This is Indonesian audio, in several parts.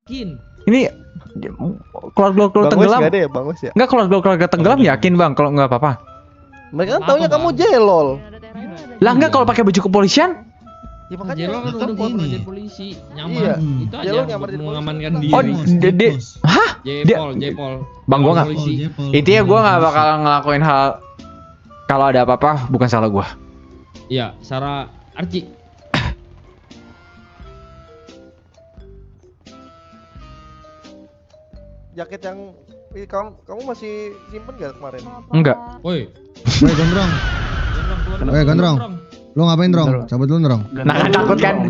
Yakin. Ini keluarga Bang Wes tenggelam. nggak ada ya Bang Wes ya? Enggak, keluarga tenggelam yakin bang kalau nggak apa-apa. Mereka kan Apa-apa, taunya kamu Bang. jelol. Lah enggak kalau pakai baju kepolisian? Ya makanya Jelol kan itu udah pernah ini. jadi polisi, nyaman. Iya. Itu aja Jelol nyamar buat jadi mengamankan polisi. diri. Oh, hah? Jepol. Bang, gua nggak. Polisi. Intinya gue nggak bakal ngelakuin hal kalau ada apa-apa bukan salah gue. Iya, Sarah Archie. Jaket yang kamu masih simpen gak kemarin? Enggak. Woi. Woi Gondrong, Woi, Gondrong. Lu ngapain Drong? Cabut dulu Drong. Nah kan takut kan?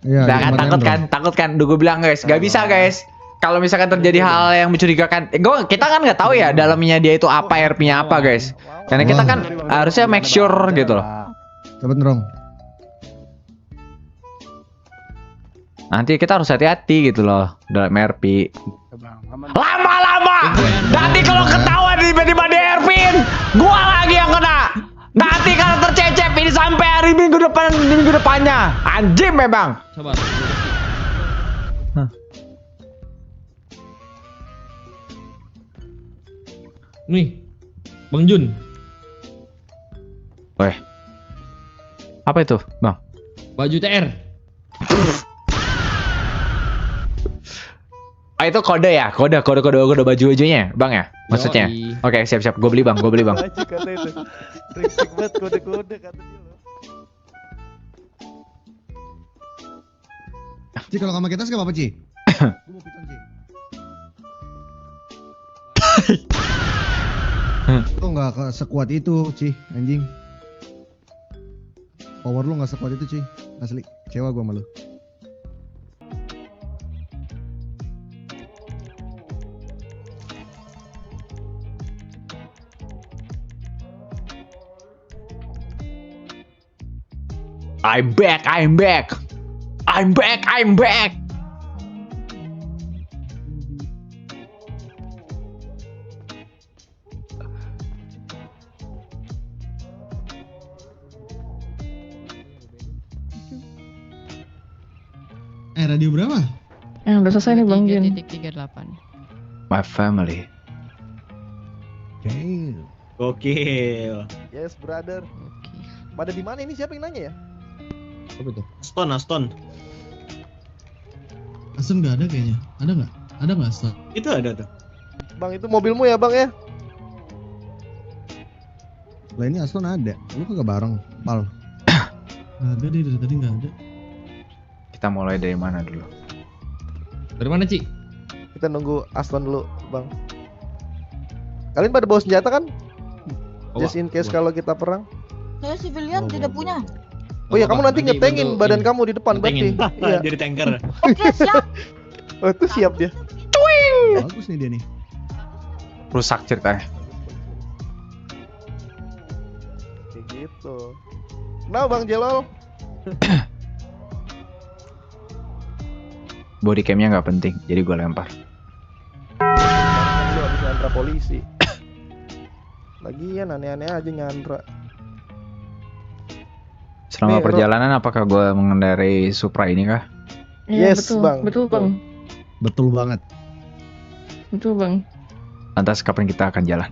Iya. Nah kan takut kan? Duh gue bilang guys, gak bisa guys. Kalau misalkan terjadi hal yang mencurigakan, kita kan nggak tahu ya dalamnya dia itu apa, RP-nya apa guys. Karena kita kan harusnya make sure gitu loh. Cabut Drong. Nanti kita harus hati-hati gitu loh dalam RP. Lama-lama. Nanti kalau ketahuan tiba-tiba DRP-in, gua lagi yang kena. Nanti kalau tercecep ini sampai hari minggu depannya. Anjing memang. Sabar. Hah. Nih, Bang Jun. Weh. Apa itu, Bang? Baju TR. Ah itu kode ya? Kode baju-bajunya, Bang ya? Maksudnya? Yoi. Oke, siap. Gue beli, Bang. Aji kata itu. Risik banget kode-kode kata dia loh. Ci kalau sama kita gak apa-apa Ci. Gua mau piton Ci. Lu nggak sekuat itu Ci, anjing. Power lu nggak sekuat itu Ci, asli. Kecewa gua sama lu. I'm back. Radio berapa? Udah selesai nih Bang Jun. 3.38. My family. Damn. Gokil. Yes brother. Oke. Pada di mana ini siapa yang nanya ya? Apa tuh? Aston. Aston nggak ada kayaknya. Ada nggak? Ada nggak Aston? Itu ada tuh. Bang itu mobilmu ya bang ya? Lah ini Aston ada. Lu kagak bareng, Pal? Nggak ada deh, dari tadi nggak ada. Kita mulai dari mana dulu? Dari mana, Ci? Kita nunggu Aston dulu bang. Kalian pada bawa senjata kan? Just in case kalau kita perang. Saya civilian tidak punya. Oh iya kamu nanti ngetengin badan kamu di depan berarti. Iya. Jadi tanker. Oke, siap. Oh itu siap dia. Bagus nih dia nih. Rusak ceritanya. Kayak gitu. Nah bang Jelol. Body camnya nggak penting, jadi gue lempar. Lu habis nyandra polisi. Lagian aneh-aneh aja nyandra. Selama Nih, perjalanan apakah gue mengendarai Supra ini kah? Iya, Yes, betul. Bang. Betul Bang. Betul banget. Betul Bang. Lantas kapan kita akan jalan?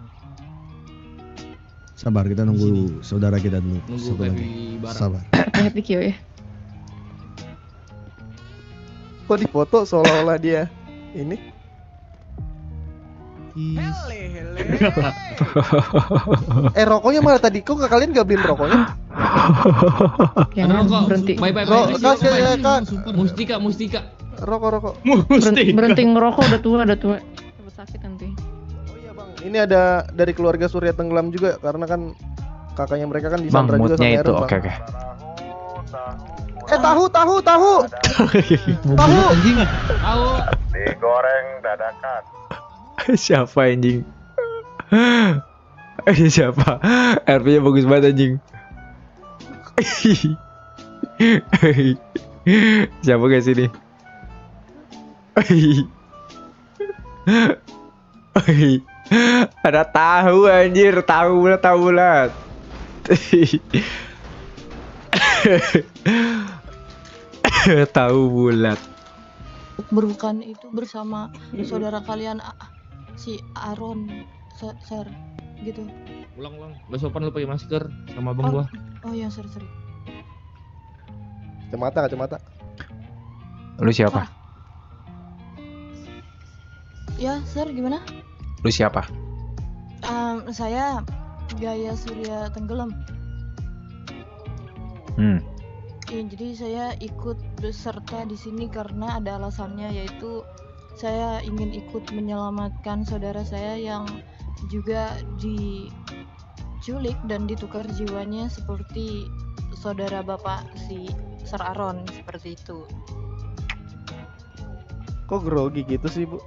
Sabar, kita nunggu saudara kita dulu. Nunggu Satu lagi. Pevi bareng. Sabar. Hati-hati Kyo ya. Kok di foto seolah-olah dia ini? Rokoknya malah tadi kok kalian gak beliin rokoknya? Yang Ada rokok. berhenti. Bye. Kasih ya kak. Mustika. Rokok. Berhenti ngerokok udah tua. Cepet sakit nanti. Oh iya bang. Ini ada dari keluarga Surya Tenggelam juga karena kan kakaknya mereka kan Bang, disandra juga sama moodnya itu, Erun, oke. Bang. Tahu. Anjing. Tahu. Siapa anjing? Siapa? RP-nya bagus banget anjing. Siapa guys ini? Ada tahu anjir, tahu bulat. Tahu bulat. ukber-bukan itu bersama saudara kalian si Aaron, Sir, gitu. Ulang. Gak sopan lu pakai masker sama abang gua. Oh iya, sorry. Kacamata. Lu siapa? Ya, Sir, gimana? Lu siapa? Saya Gaya Surya Tenggelam. Ya, jadi saya ikut beserta di sini karena ada alasannya, yaitu saya ingin ikut menyelamatkan saudara saya yang juga diculik dan ditukar jiwanya seperti saudara bapak si Sir Aaron, seperti itu. Kok grogi gitu sih, Bu?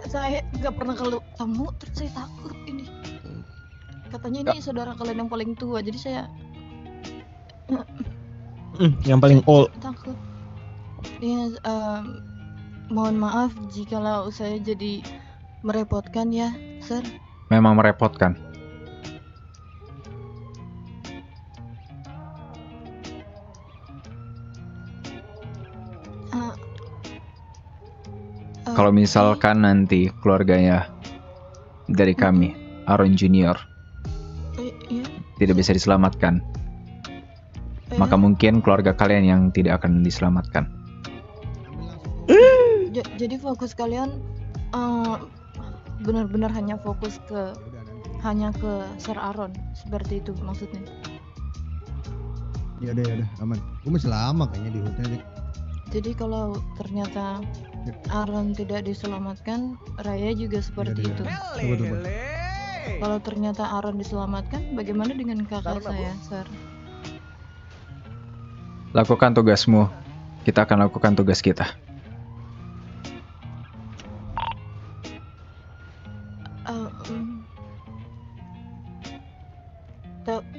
Saya nggak pernah ketemu, terus saya takut ini. Katanya ini saudara kalian yang paling tua, jadi saya Yang paling old. takut. Ya, mohon maaf jikalau saya jadi merepotkan ya, Sir. Memang merepotkan. Kalau misalkan nanti keluarganya dari kami, Aaron Junior, Iya, tidak bisa diselamatkan, maka mungkin keluarga kalian yang tidak akan diselamatkan. jadi fokus kalian benar-benar hanya fokus ke Sir Aaron, seperti itu maksudnya. Ya udah aman. Gue masih lama kayaknya di hotel deh. Jadi kalau ternyata Aaron tidak diselamatkan, Raya juga seperti itu. Coba. Kalau ternyata Aaron diselamatkan, bagaimana dengan kakak Karena, saya, Sir? Lakukan tugasmu, kita akan lakukan tugas kita.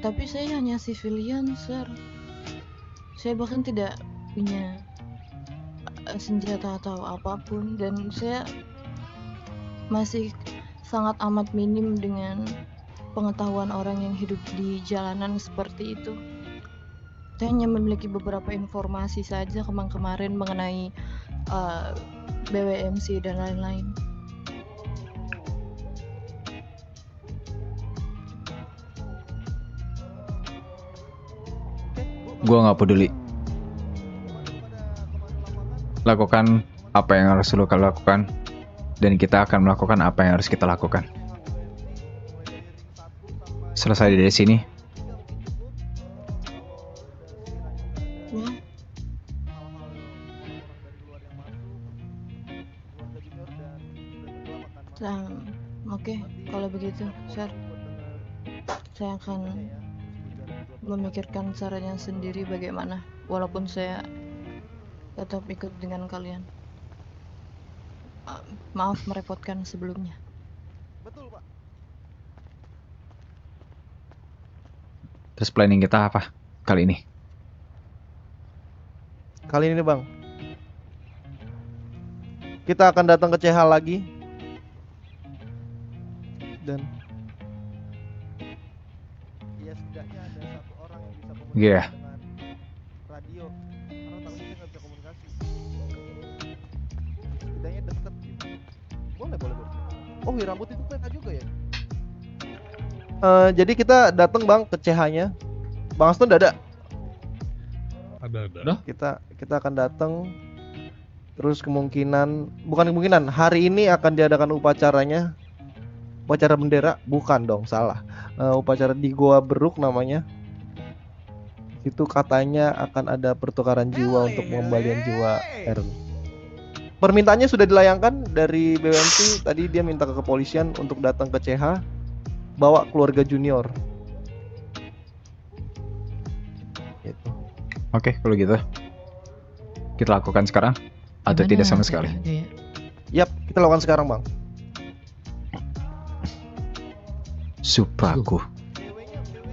Tapi saya hanya civilian, Sir. Saya bahkan tidak punya senjata atau apapun, dan saya masih sangat amat minim dengan pengetahuan orang yang hidup di jalanan seperti itu. Saya hanya memiliki beberapa informasi saja kemarin mengenai BWMC dan lain-lain. Gua nggak peduli. Lakukan apa yang harus lu lakukan, dan kita akan melakukan apa yang harus kita lakukan. Selesai dari sini, Ya, oke, kalau begitu, Sir, saya akan memikirkan caranya sendiri bagaimana, walaupun saya tetap ikut dengan kalian. Maaf merepotkan sebelumnya. Betul, Pak. terus planning kita apa kali ini? Kali ini, Bang, kita akan datang ke CH lagi. Dan ya setidaknya ada satu orang yang bisa komunikasi Iya. dengan radio. Karena takutnya dia nggak bisa komunikasi. Setidaknya deket gitu. Boleh. Oh, iya, rambut itu mereka juga ya. Jadi kita datang, Bang, ke CH-nya. Bang Aston udah ada. Udah? Kita akan datang. Terus bukan kemungkinan, hari ini akan diadakan upacaranya. Upacara bendera, bukan dong, salah. Upacara di Goa Beruk namanya. Itu katanya akan ada pertukaran jiwa untuk pengembalian jiwa Aaron. Permintaannya sudah dilayangkan dari BWMC. Tadi dia minta ke kepolisian untuk datang ke CH, bawa keluarga Junior. Gitu. Oke, kalau gitu kita lakukan sekarang atau Gimana tidak sama sekali? aja ya? Yap, kita lakukan sekarang, Bang. Supraku.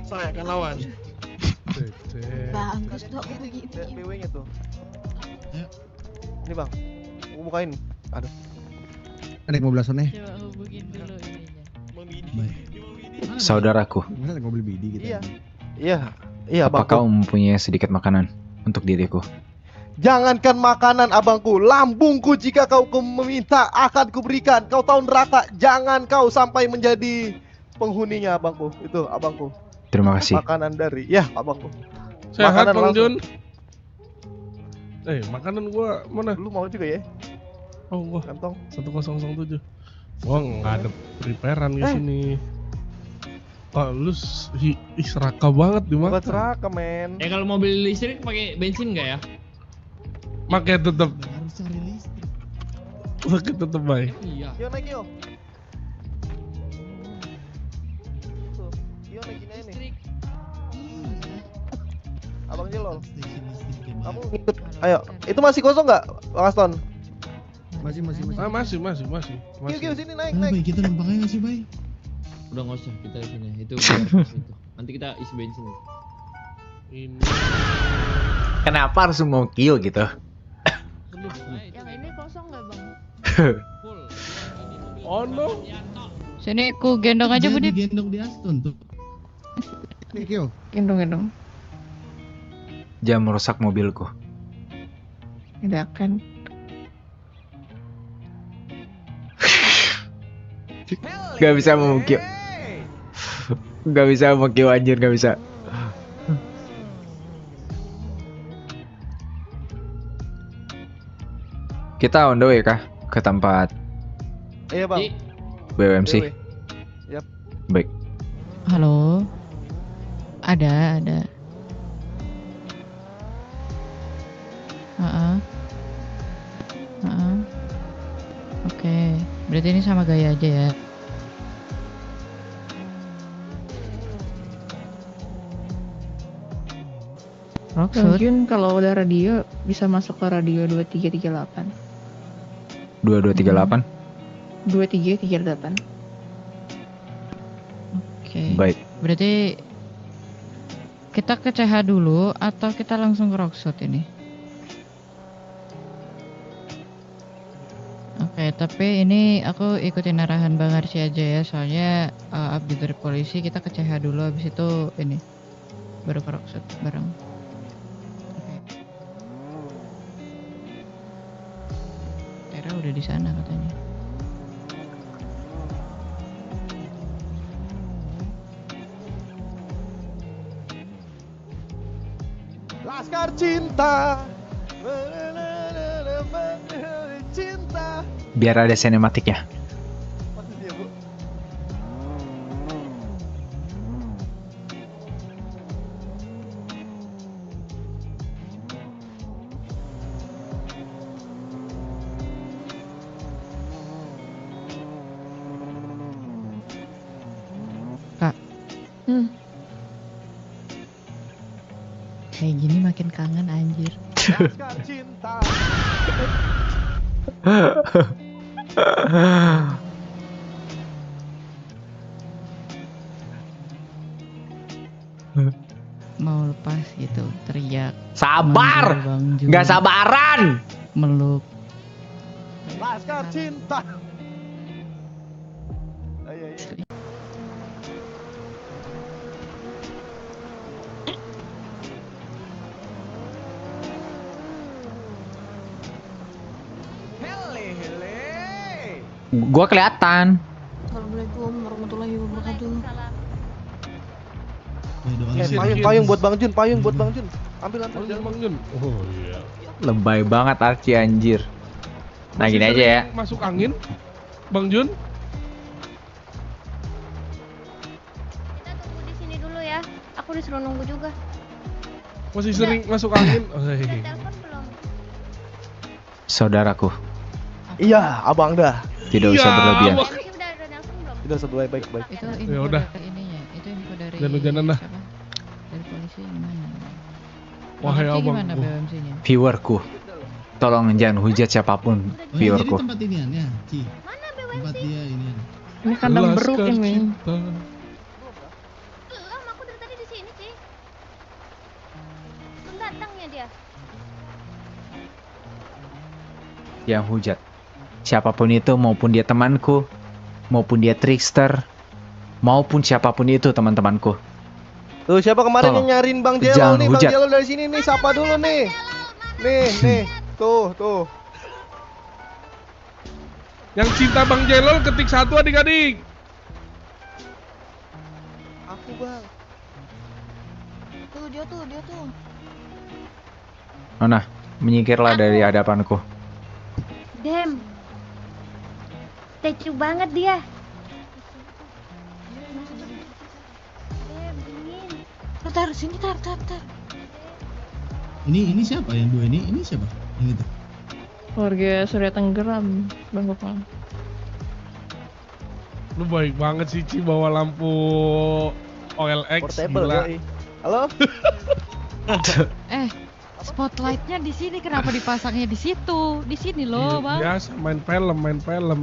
Saya akan lawan. Bagus tuh aku begitu. BW-nya tuh. Ini, Bang. Aku bukain. Aduh. Naik mobil Aston nih. Coba hubungin dulu ininya. Saudaraku, Masa naik mobil BD gitu? Iya. Iya, Bang. apakah kau mempunyai sedikit makanan untuk diriku? Jangankan makanan abangku, lambungku jika kau meminta akan kuberikan. Kau tahu neraka, jangan kau sampai menjadi penghuninya abangku. Itu abangku. Terima kasih. Makanan dari ya abangku. Sehat Makanan Bang langsung. Jun. Makanan gua mana? Lu mau juga ya? Oh, gua Kantong. 1007. Gua nggak ada preparean di sini. Oh, lu seraka banget di Bukan mana? seraka men. Kalau mobil listrik pakai bensin nggak ya? Pakai tetep, Harus cari listrik. pakai tetep baik. Iya. Yo naik yo. Tuh, yo naik gini aja nih. Abang Jelol, Station listriknya kamu banyak. ngikut. Ayo, itu masih kosong nggak, Bang Aston? Masih. Masih. Kyo sini naik Ayo, naik. Bay, kita nampaknya nggak sih, Bay? Udah nggak usah kita di sini. Itu biar itu. Nanti kita isi bensin. Ini. Kenapa harus mau kill gitu? Yang ini kosong nggak bang? Full. Oh no. Sini ku gendong aja Dia Budit. digendong di Aston tuh. Nih, Kyo. Gendong. Jangan merusak mobilku. Tidak kan? Gak bisa mau kill. Gak bisa mau kill anjir, gak bisa. Kita on the way kah ke tempat Iya bang. BWMC? Dewe. Yap. Baik. Halo. Ada. Oke. Berarti ini sama gaya aja ya. Rockshot. Mungkin kalau udah radio bisa masuk ke radio 2338. 2238. 2338. Oke. Baik. Berarti kita ke CH dulu atau kita langsung ke Rockshot ini? Oke, tapi ini aku ikutin arahan Bang Arsi aja ya, soalnya update dari polisi kita ke CH dulu, habis itu ini baru ke Rockshot bareng. Oke. Tera udah di sana katanya. Laskar cinta. Cinta. Biar ada sinematiknya. Maksud dia, Bu. Kayak gini makin kangen anjir. Laskar cinta. Mau lepas gitu, teriak. Sabar, manggil Bang Jun, nggak sabaran. meluk. Laskar cinta. Ayo. Gua kelihatan. Assalamualaikum warahmatullahi wabarakatuh. Bay, doa Eh, lagi. payung buat Bang Jun, payung buat Bang Jun. Ambil. Bang Jun. Oh iya. Lebay banget Archie anjir. Nah Masih gini aja sering ya. Masuk angin, Bang Jun. Kita tunggu di sini dulu ya. Aku disuruh nunggu juga. Masih sering masuk angin. Oh, Udah iya. telepon belum? Saudaraku, Iya, abang dah. tidak Iya, usah berlebihan. Abang. MC udah ada nelpon belum? Tidak satu baik. Itu Ya info udah. dari ininya, itu info dari Hujan-hujanan dah. siapa? Dari polisi gimana? Wahai BMC abang. gimana BMC-nya? Viewerku, tolong jangan hujat siapapun Oh, ini jadi viewerku. tempat inian ya, Ci. Mana Tempat BWMC? dia inian. Ini kandang beruk Laskar ini. cinta. Belum, aku dari tadi di sini, Ci. Belum datangnya dia. Yang hujat siapapun itu, maupun dia temanku, maupun dia trickster, maupun siapapun itu teman-temanku. Tuh siapa kemarin Tolong. yang nyariin Bang Jangan Jelol nih? Bang hujat. Jelol dari sini nih, sapa dulu nih. Nih, tuh. Yang cinta Bang Jelol ketik 1 adik-adik. Aku bang. Tuh dia tuh. Nona, menyingkirlah dari hadapanku. Dem. Tecu banget dia. Dem, dingin. Tar, sini tar. Ini siapa yang dua ini? Ini siapa? Yang itu. Keluarga Surya Tenggeram, Bang Gopal. Lu baik banget sih Ci bawa lampu OLX. Portable Gila. yoi. Halo? Spotlightnya di sini, kenapa dipasangnya di situ? Di sini loh, Iya, Bang. biasa main film.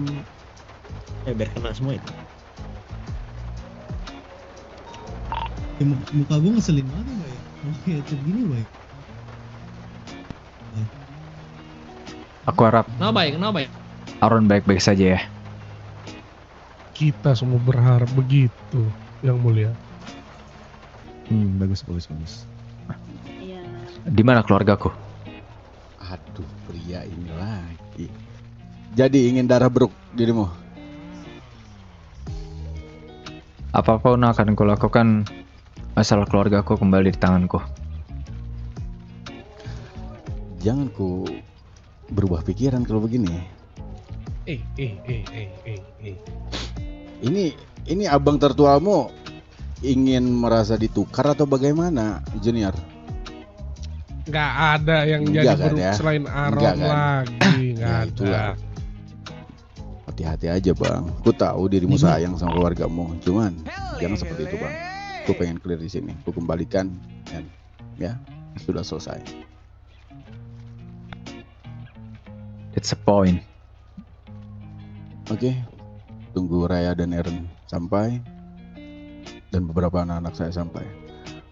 Biar kena semua itu. Muka gue ngeselin banget ya, Bay. Oh, kayak gini, Bay. Aku harap Kenapa ya? Aaron baik-baik saja ya. Kita semua berharap begitu, Yang Mulia. Bagus. Iya. Di mana keluargaku? Aduh, pria ini lagi. Jadi ingin darah beruk dirimu. Apapun akan kulakukan asal keluargaku kembali di tanganku. Jangan ku berubah pikiran kalau begini. Ini abang tertuamu ingin merasa ditukar atau bagaimana, Junior? Nggak ada yang Enggak jadi kan beruk ya? selain Aaron Enggak kan? lagi, nggak Ya, ada. itulah. Hati-hati aja bang. Ku tahu dirimu sayang sama keluargamu, cuman jangan seperti itu bang. Ku pengen clear di sini. Ku kembalikan dan ya sudah selesai. That's a point. Oke, tunggu Raya dan Aaron sampai dan beberapa anak-anak saya sampai.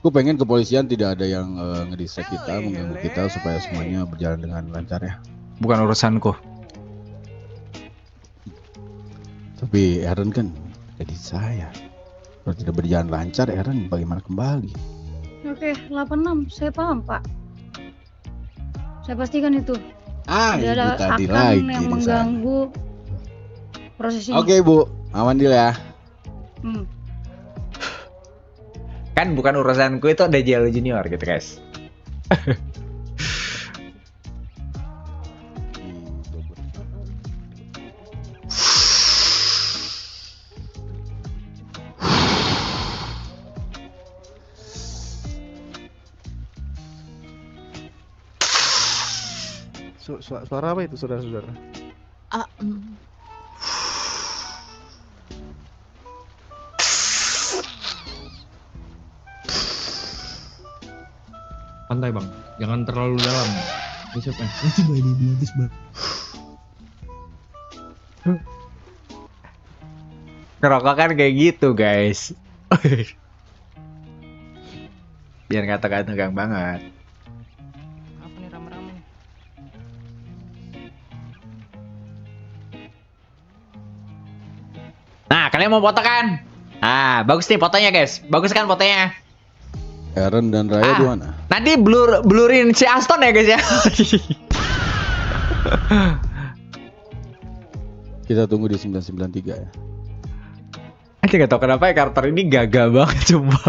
Ku pengen kepolisian tidak ada yang ngedistract kita, mengganggu kita supaya semuanya berjalan dengan lancar ya. Bukan urusanku. Tapi Aaron kan jadi saya. Kalau tidak berjalan lancar, Aaron bagaimana kembali? Oke, 86. Saya paham, Pak. Saya pastikan itu. Ah, Tidak ibu ada tadi akan lagi yang di sana. mengganggu proses ini. Oke Bu, aman dulu ya. Kan bukan urusanku, itu ada Jello Junior gitu guys. Suara apa itu saudara-saudara? Pantai bang, jangan terlalu dalam. Besoknya. Itu Bay, di notis, Bay. Ngerokok kan kayak gitu guys. Biar kata-kata tegang banget. Apa nih rame-rame? Nah, kalian mau foto kan? Nah, bagus nih fotonya guys. Bagus kan fotonya? Aaron dan Raya di mana? Nanti blurin si Aston ya guys ya. Kita tunggu di 993 ya. Aku gak tau kenapa ya karakter ini gagah banget cuma.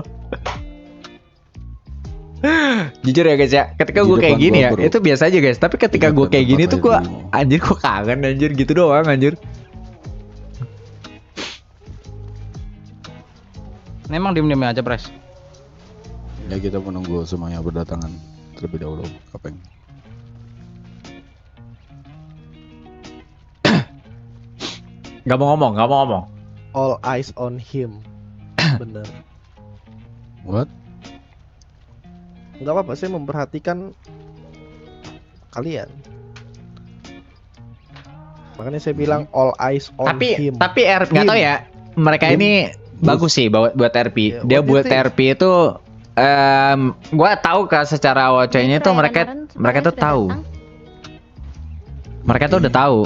Jujur ya guys ya, ketika gue kayak gini ya, itu biasa aja guys. Tapi ketika gue kayak gini tuh gue anjir kok kangen anjir gitu doang anjir. Memang diem-diem aja Pres. Ya kita menunggu semuanya berdatangan terlebih dahulu, Kapeng. Gak mau ngomong. All eyes on him. Bener. What? Nggak apa-apa, saya memperhatikan kalian. Makanya saya bilang all eyes on him. Tapi RP nggak tahu ya. Mereka ini bagus sih buat RP. Dia buat RP itu gua tahu secara wacanya tuh mereka tuh tahu. Mereka tuh udah tahu.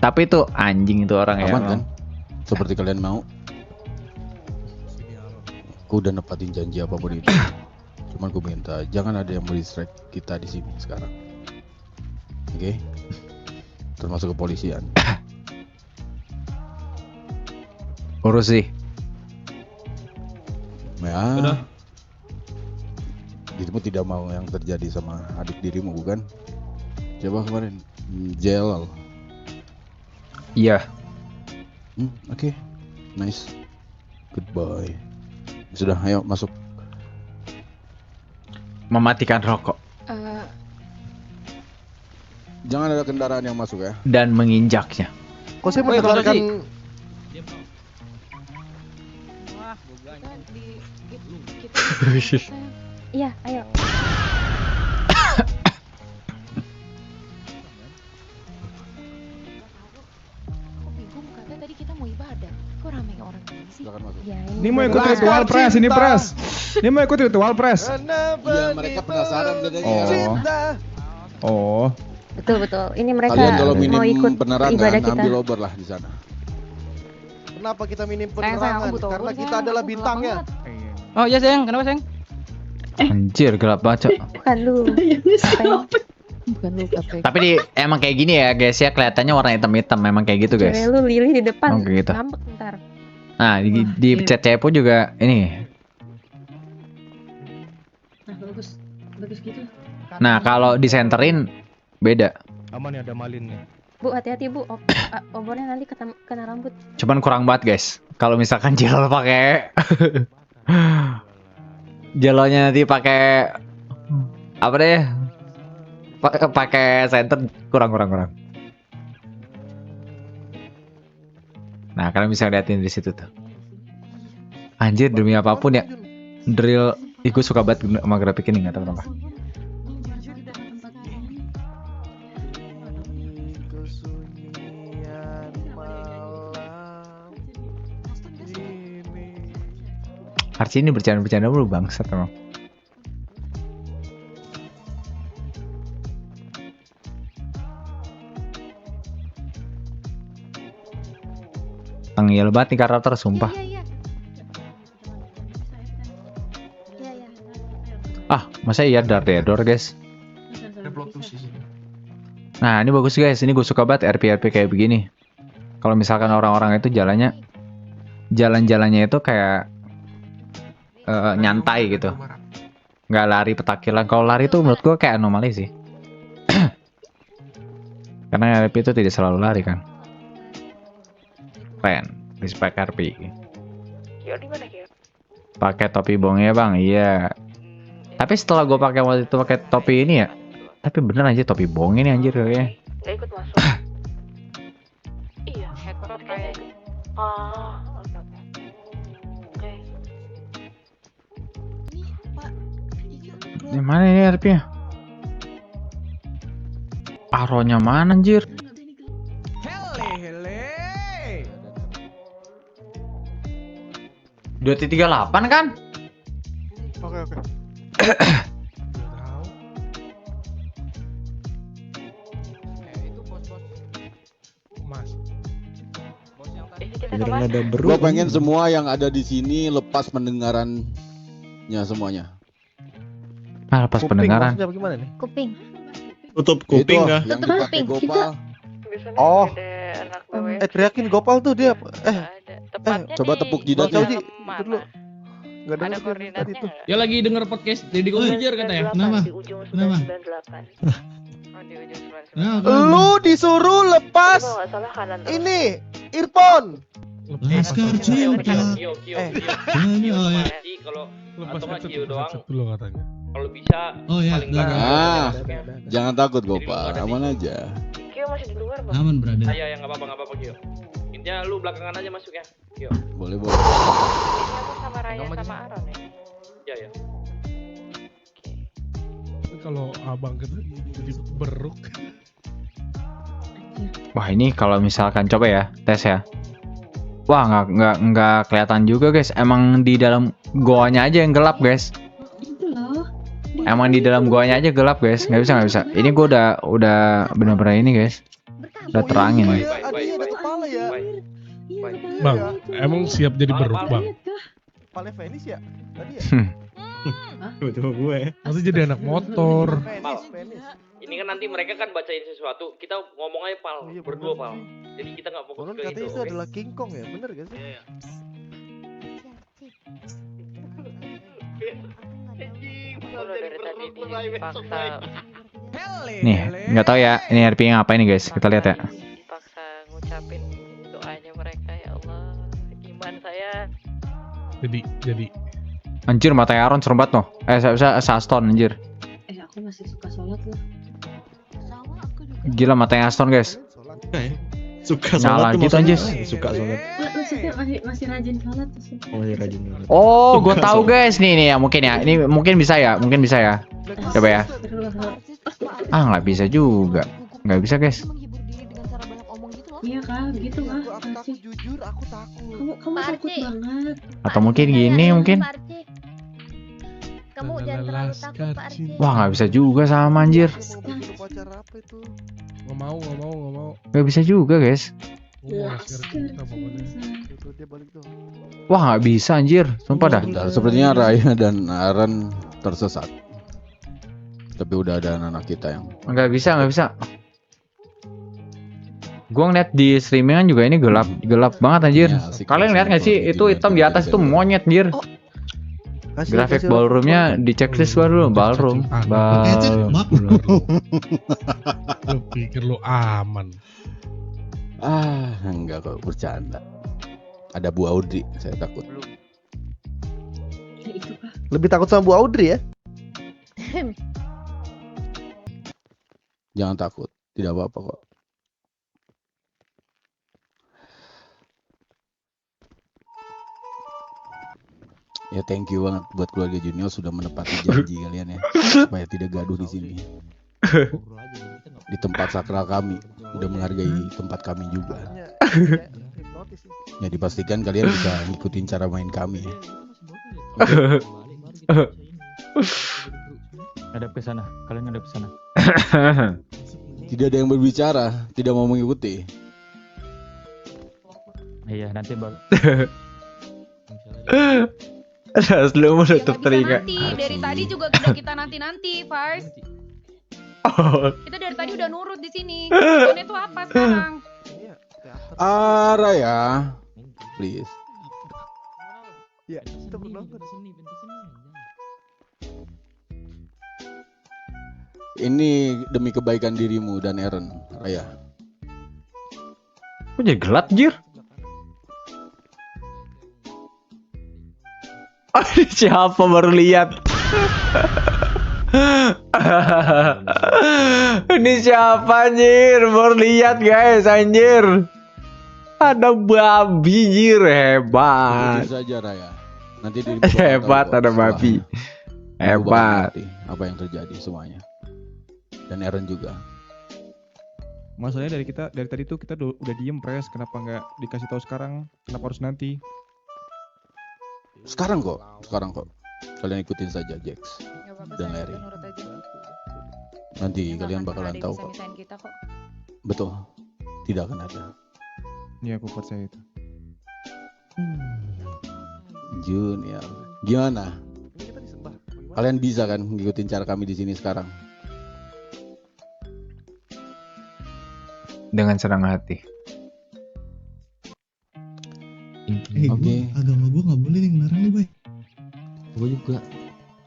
Tapi itu anjing itu orang ya. Aman kan? Seperti kalian mau. Aku udah nepatin janji apapun itu. Cuman gue minta jangan ada yang distract kita di sini sekarang. Oke. Termasuk kepolisian. Urus sih. Ya. Udah. Dirimu tidak mau yang terjadi sama adik dirimu bukan? Coba kemarin jail. Iya. Oke. Nice. Goodbye. Sudah, ayo masuk. Mematikan rokok Jangan ada kendaraan yang masuk ya. dan menginjaknya. Kok saya Woi, mendengarkan Iya, ayo. Aku bingung katanya tadi kita mau ibadah. Kok rame orang gini sih? Silakan masuk. Ya, Ini mau ikut ritual press, ini press. Ini mau ikut ritual press. Iya, mereka penasaran katanya. Oh. Oh. betul betul. Ini mereka Kalian kalau mau minim ikut penerangan, ibadah kita. ambil obor lah di sana. kenapa kita minim Sayang, aku penerangan? butuh Karena obor, kita sayang. adalah Aku gelap bintangnya. banget. Oh iya sayang, kenapa sayang? Anjir, gelap banget, Cok. Bukan lu. Bukan lu KPK. Tapi emang kayak gini ya, guys ya, kelihatannya warna hitam-hitam, memang kayak gitu, guys. Cewek lu Lili di depan. Oh, kayak gitu. Ngambek ntar. Nah, di chat pun juga ini. Nah, bagus. Bagus gitu. Nah, kalau disenterin beda. Aman ya, ada malinnya. Bu, hati-hati Bu. Obornya nanti kena rambut. Cuman kurang banget, guys. Kalau misalkan jello pakai jelonya nanti pakai apa deh? Pakai center kurang. Nah, kalian bisa liatin di situ tuh. Anjir, demi apapun ya. Drill, gue suka banget sama grafik ini, nggak tahu kenapa. Archie ini bercanda-bercanda mulu bangsat emang. Tengil banget nih karakter, sumpah. Iya. Ah, masa iya Daredor, guys? Nah, ini bagus guys. Ini gue suka banget RP kayak begini. Kalau misalkan orang-orang itu jalan-jalannya itu kayak nyantai gitu, nggak lari petakilan. Kalau lari itu menurut gue kayak anomali sih. Karena RP itu tidak selalu lari kan. Keren, respect RP. Pakai topi bongnya bang, iya. Tapi setelah gue pakai waktu itu pakai topi ini ya, tapi bener aja topi bong ini anjir kayaknya. Gak ikut masuk. Iya, headshot kayak. Oke. Ini Pak, Di mana ini RP-nya? Aronya mana anjir? Hele. 238 kan? Oke. Beneran ada Gue pengen semua yang ada di sini lepas pendengarannya semuanya. Ah, lepas pendengaran. Maksudnya bagaimana nih? Kuping. Tutup kuping Itu kah? yang Tutup dipakai kuping. Gopal. Oh. Teriakin Gopal tuh dia. Coba tepuk Bang jidatnya. Cauji, itu dulu. Gak ada tadi tuh. Dia lagi denger podcast Deddy Corbuzier katanya. Kenapa? Kenapa? Lu disuruh lepas ini earphone. Laskar cinta. Kio. Kalau Lepas atau nggak headset, Kio lepas doang. headset dulu katanya. Kalau bisa Oh ya, paling udah. nggak Ah, ada. jangan takut Gopal, aman aja. Kio masih di luar, Bang. Aman brother. Ayo ya nggak apa-apa Kio. Intinya lu belakangan aja masuk ya. Kio. Boleh. Ini aku sama Raya sama Aaron ya. Ya. Tapi kalau abang kita jadi beruk. Wah, ini kalau misalkan coba ya tes ya. Wah, nggak kelihatan juga guys. Emang di dalam goanya aja yang gelap guys. Emang di dalam goanya aja gelap guys. Nggak bisa. Ini gua udah bener-bener ini guys. Udah terangin nih. Adanya ada kepala ya. Bang, emang siap jadi beruk bang? Kepala Venice ya? Tadi ya? Coba gue. Nanti jadi anak motor. Venice. Ini kan nanti mereka kan bacain sesuatu, kita ngomong aja pal, Iya, berdua bener pal. sih. Jadi kita nggak fokus Konon ke katanya itu. itu adalah King Kong ya, bener gak sih? Iya. Dari tadi dipaksa Nih, nggak tahu ya ini RP ngapain nih guys. Kita lihat ya. dipaksa ngucapin doanya mereka, ya Allah, iman saya. Jadi Anjir matanya Aaron serem banget noh. Saya Aston anjir. Aku masih suka sholat loh. Gila matanya Aston guys. Suka Nyala sholat tuh gitu, maksudnya. anjir. Suka sholat. Maksudnya masih rajin sholat tuh sih. Oh iya rajin banget. Oh, gue tahu guys. Nih ya mungkin ya. Ini mungkin bisa ya. Coba ya. Ah nggak bisa juga. Nggak bisa guys. Iya kak, gitu kak. Aku jujur, aku takut. Kamu takut banget. Atau mungkin gini mungkin. Kamu jangan terlalu takut Pak Arci. Wah nggak bisa juga sama anjir. Pacar apa itu? nggak mau. Nggak bisa juga guys. Tuh, dia balik tuh. Wah nggak bisa anjir. Sumpah dah. Bentar, sepertinya Raya dan Aaron tersesat. Tapi udah ada anak kita yang Nggak bisa. Gua ngeliat di streamingan juga ini gelap banget anjir. Ya, asik. Kalian lihat nggak sih itu hitam di atas itu monyet anjir. Grafik ballroomnya di checklist gua dulu. Ballroom. Lu pikir lu aman? enggak kok, bercanda. Ada Bu Audrey, saya takut. Ya itu kak. Lebih takut sama Bu Audrey ya? Jangan takut, tidak apa-apa kok. Ya thank you banget buat keluarga Junior sudah menepati janji kalian ya, supaya tidak gaduh di sini. Di tempat sakral kami, udah menghargai tempat kami juga. Ya dipastikan kalian bisa ngikutin cara main kami ya. Ngadep ke sana. Kalian ngadep ke sana. Tidak ada yang berbicara, tidak mau mengikuti. Iya, nanti Lu menutup telinga. Dari tadi juga udah kita nanti Fars. Kita dari tadi udah nurut di sini. Kebutuhannya itu apa sekarang? Raya, please. Ya, kita menonton. Ini demi kebaikan dirimu dan Aaron, Raya. Kok jadi gelap anjir? Siapa baru lihat? Ini siapa anjir? Baru lihat guys anjir. Ada babi anjir, hebat. Jujur saja Raya. Nanti dirimu Hebat tahu kok ada setelah babi. dirimu bakal Hebat. ngerti apa yang terjadi semuanya. Dan Aaron juga. Masalahnya dari tadi tuh kita udah diem Pres. Kenapa nggak dikasih tahu sekarang? Kenapa harus nanti? Sekarang kok. Kalian ikutin saja Jax dan Larry. Nanti kalian bakalan tahu kok. Kita kok. Betul. Tidak akan ada. Iya, aku percaya itu. Junior, gimana? Kalian bisa kan ngikutin cara kami di sini sekarang? Dengan senang hati. Oke. Agama gue nggak boleh nih ngelarang nih, Bay. Gue juga.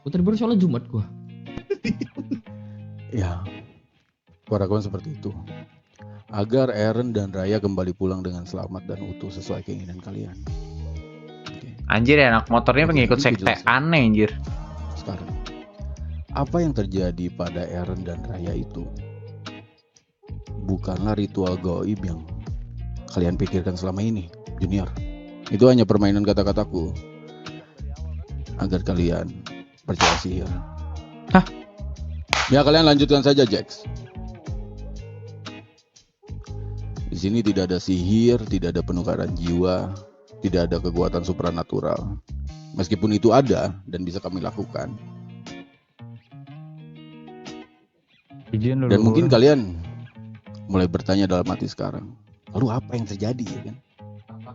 Gue tadi baru sholat Jumat gue. Ya, kuarakan seperti itu. Agar Aaron dan Raya kembali pulang dengan selamat dan utuh sesuai keinginan kalian. Anjir ya, anak motornya pengikut sekte aneh anjir. Sekarang, apa yang terjadi pada Aaron dan Raya itu bukanlah ritual gaib yang kalian pikirkan selama ini, Junior. Itu hanya permainan kata-kataku agar kalian percaya sihir. Hah? Ya kalian lanjutkan saja, Jax. Di sini tidak ada sihir, tidak ada penukaran jiwa, tidak ada kekuatan supranatural. Meskipun itu ada dan bisa kami lakukan. Dan mungkin kalian mulai bertanya dalam hati sekarang, lalu apa yang terjadi ya kan?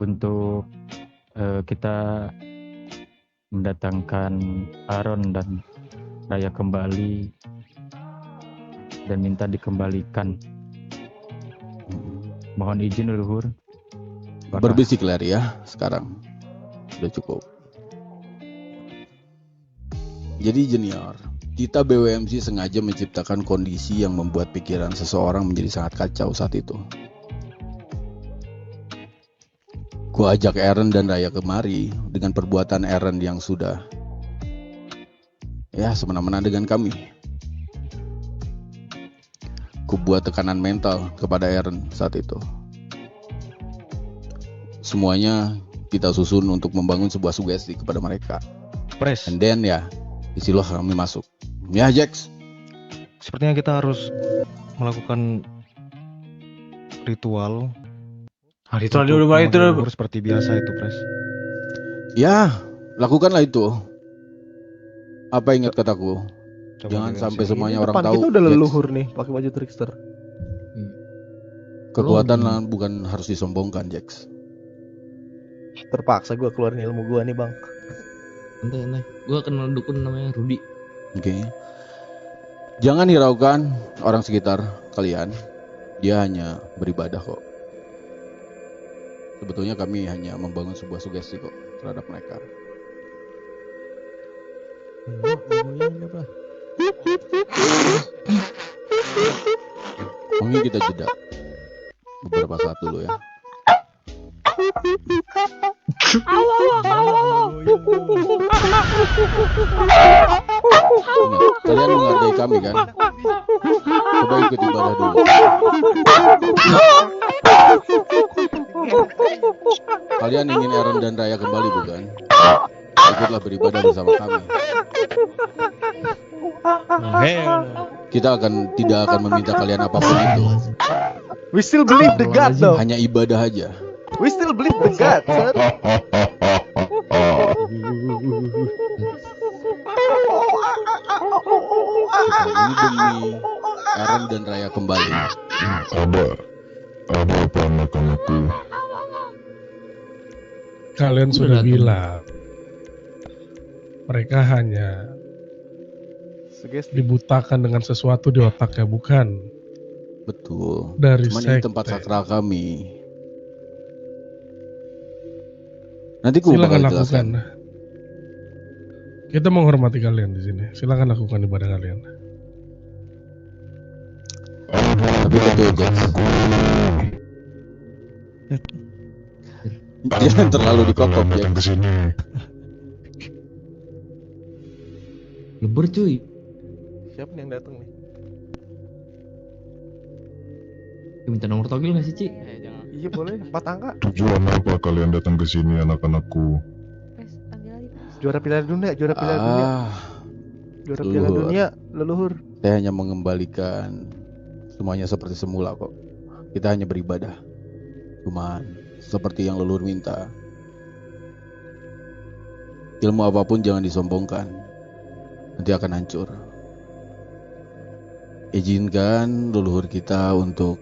Untuk kita mendatangkan Aaron dan Raya kembali, dan minta dikembalikan. Mohon izin leluhur. Apakah- Berbisik ya sekarang. Udah cukup. Jadi junior, kita BWMC sengaja menciptakan kondisi yang membuat pikiran seseorang menjadi sangat kacau saat itu. Gua ajak Eren dan Raya kemari dengan perbuatan Eren yang sudah ya semena-mena dengan kami. Ku buat tekanan mental kepada Eren saat itu. Semuanya kita susun untuk membangun sebuah sugesti kepada mereka. Pres. And then ya, disitulah kami masuk. Ya Jax. Sepertinya kita harus melakukan ritual. Ritual untuk dulu mulai itu. memanggil leluhur seperti biasa itu, Pres. Ya, lakukanlah itu. Apa ingat kataku? Coba Jangan dengan sampai sini. semuanya Ini orang depan tahu. kita udah Jax. leluhur nih pakai baju trickster. Kekuatan bukan harus disombongkan, Jax. Terpaksa gua keluarin ilmu gua nih, Bang. Santai. Gua kenal dukun namanya Rudi. Oke. Jangan hiraukan orang sekitar kalian. Dia hanya beribadah kok. Sebetulnya kami hanya membangun sebuah sugesti kok terhadap mereka. Mungkin kita jeda beberapa saat dulu ya. Ingat, kalian menghargai kami kan? Coba ikut ibadah dulu. Kalian ingin Eren dan Raya kembali bukan? Ikutlah beribadah bersama kami. Kita tidak akan meminta kalian apapun itu. We still believe the God though. Hanya ibadah aja. We still believe the God, sir. Ini demi Eren dan Raya kembali. Ada apa anak-anakku? Kalian sudah bilang mereka hanya dibutakan dengan sesuatu di otaknya, bukan? Betul. Dari Cuman ini sekte. tempat sakral kami. Nanti ku Silakan bakal lakukan. jelaskan. Kita menghormati kalian di sini. Silakan lakukan ibadah kalian. Tapi betul, Jax. Jangan terlalu dikokop, Jax. Lebar cuy. Siapa nih yang datang nih? Minta nomor togel nggak sih, Ci? Iya boleh, 4 angka. Tujuan apa kalian datang ke sini anak-anakku? Juara Piala Dunia, juara Piala Dunia. Juara Piala leluhur. Dunia, leluhur. Saya hanya mengembalikan semuanya seperti semula kok. Kita hanya beribadah. Cuman seperti yang leluhur minta. Ilmu apapun jangan disombongkan. Nanti akan hancur. Izinkan leluhur kita untuk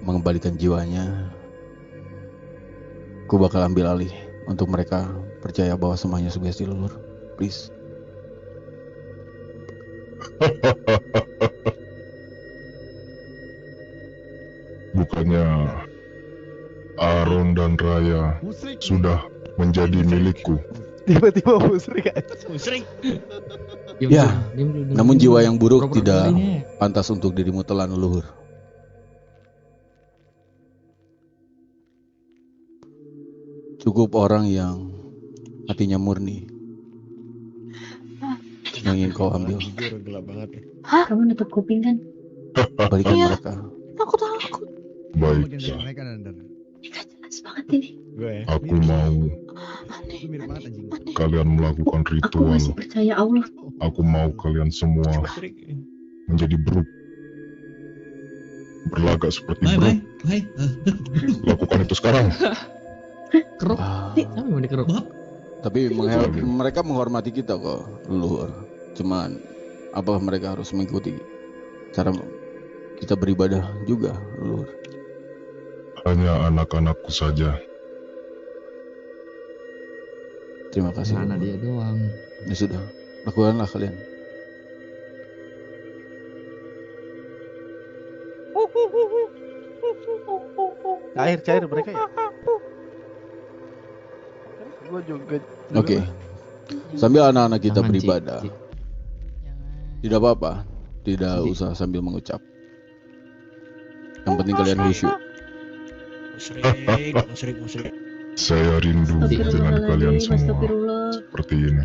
mengembalikan jiwanya. Ku bakal ambil alih untuk mereka percaya bahwa semuanya sugesti leluhur. Please. Bukannya Aaron dan Raya sudah menjadi milikku. Tiba-tiba musrik aja. Musrik. Ya, namun jiwa yang buruk Pura-pura tidak kalinya. pantas untuk dirimu telan leluhur. Cukup orang yang hatinya murni yang ingin kau ambil. Gelap banget. Hah? Kamu nutup kuping kan? Balikan Iya. mereka. Aku takut. Baik, Jelas banget ini. aku mau kalian melakukan Aku ritual. masih percaya Allah. Aku mau kalian semua menjadi brut. Berlagak seperti brut. Lakukan itu sekarang. Keruk. Siapa yang mau dikeruk? Tapi mereka menghormati kita kok, leluhur. Cuman apa mereka harus mengikuti cara kita beribadah juga, leluhur? Hanya anak-anakku saja. Terima kasih. Karena leluhur. dia doang. Ya sudah, lakukanlah kalian. Cair mereka ya. Gua juga. Oke. Sambil anak-anak kita beribadah. Tidak apa-apa. Tidak usah sambil mengucap. Yang penting kalian khusyuk. Saya rindu dengan kalian semua seperti ini.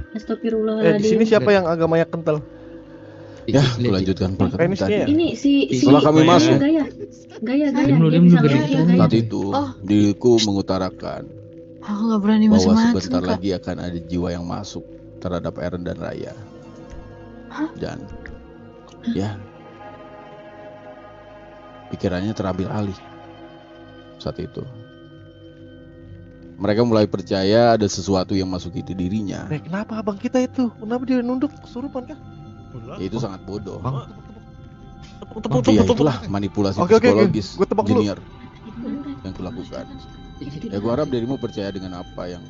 Di sini siapa yang agamanya kental? Ya, lanjutkan perkataan tadi. Ini si Setelah kami masuk, Gaya. Dia bisa ngeliat. saat itu diriku mengutarakan Aku nggak berani bahwa macam-macam, sebentar Kak. lagi akan ada jiwa yang masuk terhadap Eren dan Raya. Dan ya, pikirannya terambil alih saat itu. Mereka mulai percaya ada sesuatu yang masuk ke dirinya. Kenapa abang kita itu? Kenapa dia nunduk kesurupan kah? Ya, itu sangat bodoh. Tepuk. Ya itulah manipulasi Oke. psikologis Gua tebak dulu. junior yang kulakukan. Ya gua harap dirimu percaya dengan apa yang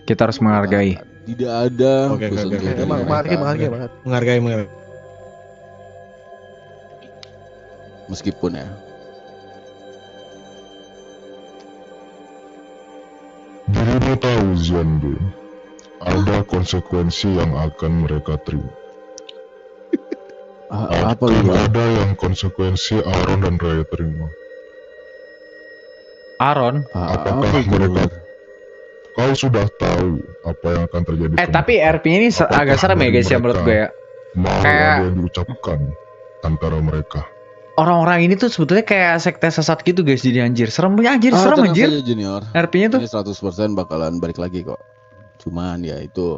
Kita harus menghargai. tidak ada Oke. khusus untuk diri mereka. Menghargai. Meskipun ya, Dirimu tahu Zonbe, ada konsekuensi yang akan mereka terima. apa Akan lu? ada yang konsekuensi Aaron dan Raya terima. Aaron? Apakah mereka? Kau sudah tahu apa yang akan terjadi. Tapi RP ini agak serem ya guys ya menurut gue ya. Mau Kayak ada yang diucapkan antara mereka. orang-orang ini tuh sebetulnya kayak sekte sesat gitu guys, jadi anjir. Serem anjir, serem tenang anjir. saja, Junior. RP-nya tuh Ini 100% bakalan balik lagi kok. Cuman ya itu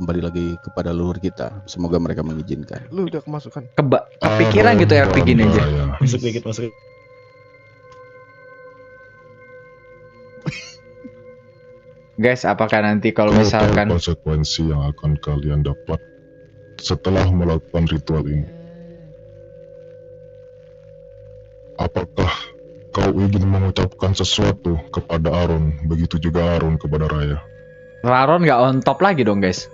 kembali lagi kepada leluhur kita. Semoga mereka mengizinkan. Lu udah kemasukan. kepikiran gitu RP gini aja. Masuk dikit, masuk. Guys, apakah nanti kalau Kau tahu misalkan konsekuensi yang akan kalian dapat setelah melakukan ritual ini? Apakah kau ingin mengucapkan sesuatu kepada Aaron, begitu juga Aaron kepada Raya? Aaron nggak on top lagi dong guys?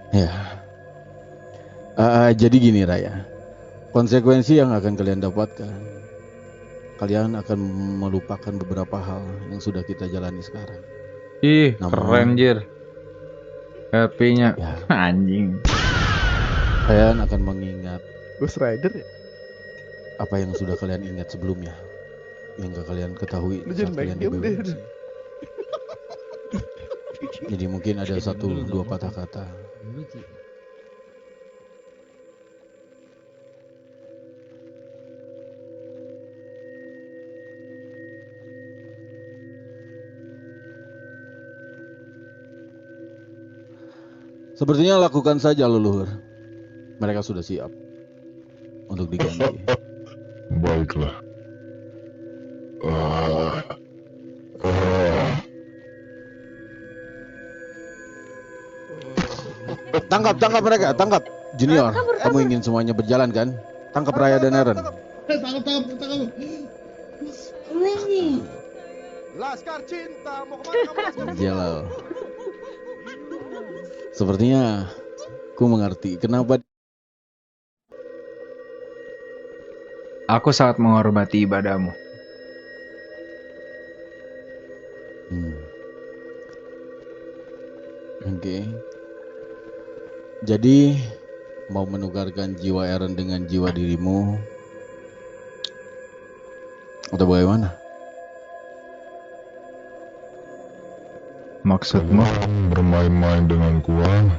Ya. Jadi gini Raya. Konsekuensi yang akan kalian dapatkan, kalian akan melupakan beberapa hal yang sudah kita jalani sekarang. Ih, keren jir. RP-nya anjing. Kalian akan mengingat Ghost Rider ya? apa yang sudah kalian ingat sebelumnya, yang gak kalian ketahui Lu saat jangan kalian main game deh. dibebaskan. Jadi mungkin ada 1-2 patah kata sepertinya lakukan saja leluhur. Mereka sudah siap untuk diganti. Baiklah. Tangkap mereka, tangkap. Junior, kamu ingin semuanya berjalan kan? Tangkap Raya dan Eren. Ini. Laskar cinta, mau kemana kamu? Jalal. Sepertinya ku mengerti kenapa. Aku sangat menghormati ibadahmu. Oke. Jadi mau menukarkan jiwa Eren dengan jiwa dirimu atau bagaimana? Maksudmu? Bermain-main dengan gua.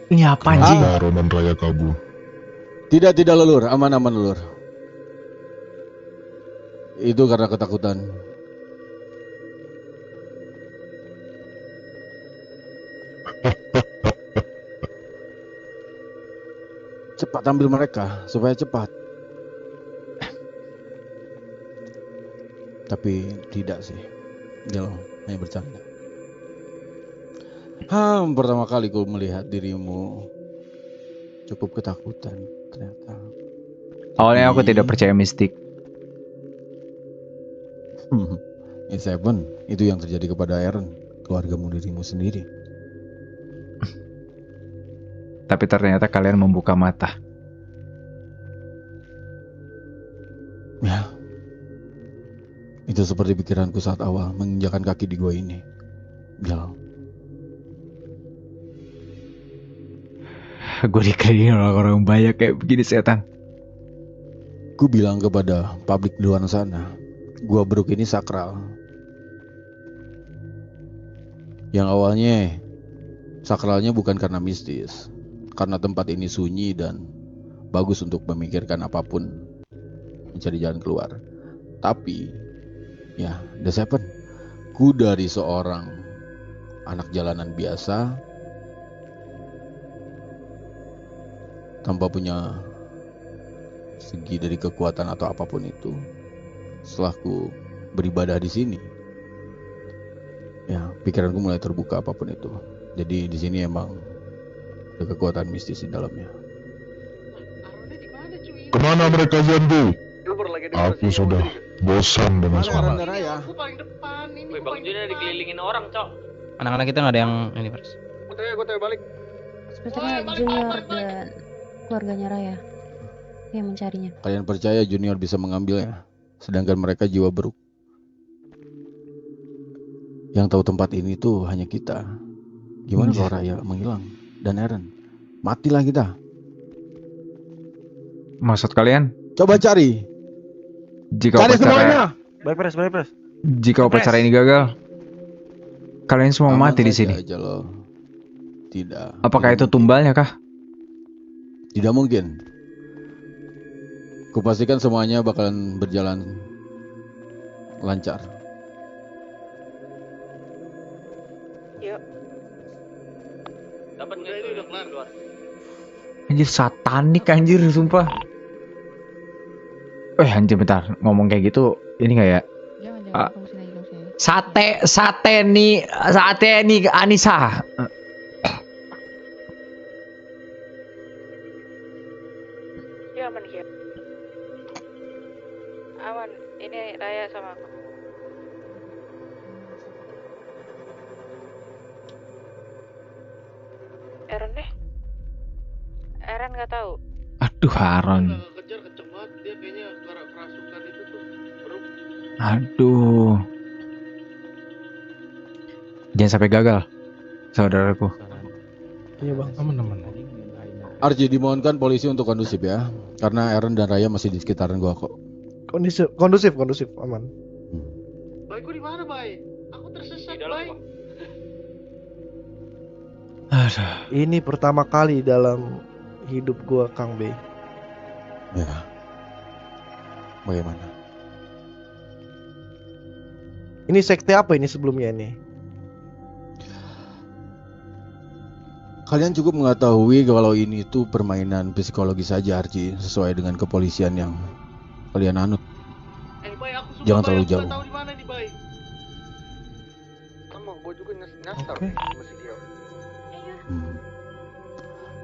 Ini apa anjing? Aaron dan Raya kabur. Tidak leluhur, aman leluhur. Itu karena ketakutan. Cepat ambil mereka supaya cepat. Tapi tidak sih. Dia hanya bercanda. Pertama kali ku melihat dirimu cukup ketakutan ternyata. Awalnya aku tidak percaya mistik. Seven, itu yang terjadi kepada Eren, keluargamu, dirimu sendiri. Tapi ternyata kalian membuka mata. Itu seperti pikiranku saat awal menginjakan kaki di gua ini. Bilang, Gue dikelilingi orang-orang banyak kayak begini setan. ku bilang kepada publik di luar sana, gua beruk ini sakral. Yang awalnya sakralnya bukan karena mistis, karena tempat ini sunyi dan bagus untuk memikirkan apapun, mencari jalan keluar. Tapi ya, The Seven, ku dari seorang anak jalanan biasa tanpa punya segi dari kekuatan atau apapun itu, setelah ku beribadah di sini, ya pikiranku mulai terbuka apapun itu. Jadi di sini emang ada kekuatan mistis di dalamnya. Kemana mereka Zenbu? Aku sudah bosan dengan suara. Aku paling depan ini. Wih, Bang Junior dikelilingin orang, Cok. Anak-anak kita nggak ada yang ini, Pers. Gue balik. Sepertinya Junior dan keluarganya Raya yang mencarinya. Kalian percaya Junior bisa mengambilnya, sedangkan mereka jiwa beruk. Yang tahu tempat ini tuh hanya kita. Gimana kalau Raya menghilang dan Eren? Matilah kita. Maksud kalian? Coba cari. Jika Cari upacara semuanya. Balik pres. jika upacara ini gagal, kalian semua Aman mati di saja sini. aja loh. Tidak. Apakah itu tumbalnya kah? Tidak mungkin. Kupastikan semuanya bakalan berjalan lancar. Yuk. Dapat nggak itu udah keluar? Anjir satanik anjir sumpah. Anjir bentar, ngomong kayak gitu ini nggak ya? Jangan, tunggu sini aja. Sate nih Anissa. Ya aman ya. Aman, ini Raya sama aku. Aaron deh. Aaron nggak tahu. Aduh Aaron. Kejar kenceng banget, dia kayaknya kerasukan itu tuh. Beruk. Aduh. Jangan sampai gagal, saudaraku. Iya bang. Aman. Arji, dimohonkan polisi untuk kondusif ya, karena Eren dan Raya masih di sekitaran gua kok. Kondusif, aman. Baik, gue di mana, Bay? Aku tersesat, Bay. Ini pertama kali dalam hidup gua Kang B. Ya. Bagaimana? Ini sekte apa ini sebelumnya ini? Kalian cukup mengetahui kalau ini tuh permainan psikologi saja, Arji, sesuai dengan kepolisian yang kalian anut. Bay, aku suka, Jangan Bay, terlalu aku jauh. nggak tahu di mana nih, Bay. Sama, gue juga nyasar sama si dia.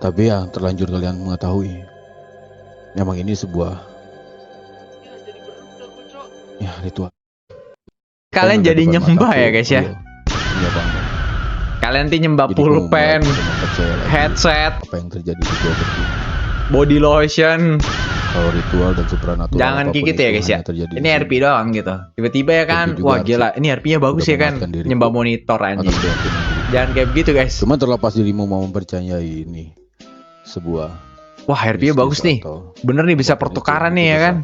Tapi ya terlanjur kalian mengetahui, memang ini sebuah ritual. Kalian jadi nyembah ya guys ya? Iya bang. Kalian tuh nyembah pulpen, headset, Apa yang terjadi di gua berdua? body lotion. Kalau ritual dan supranatural Jangan kayak gitu ya guys ya. Ini RP doang gitu. Tiba-tiba ya kan, wah gila, ini RP-nya bagus ya kan. Nyembah monitor anjing. Jangan kayak begitu guys. Cuma terlepas dirimu mau mempercayai ini sebuah. Wah RP-nya bagus nih. Bener nih bisa pertukaran nih ya kan.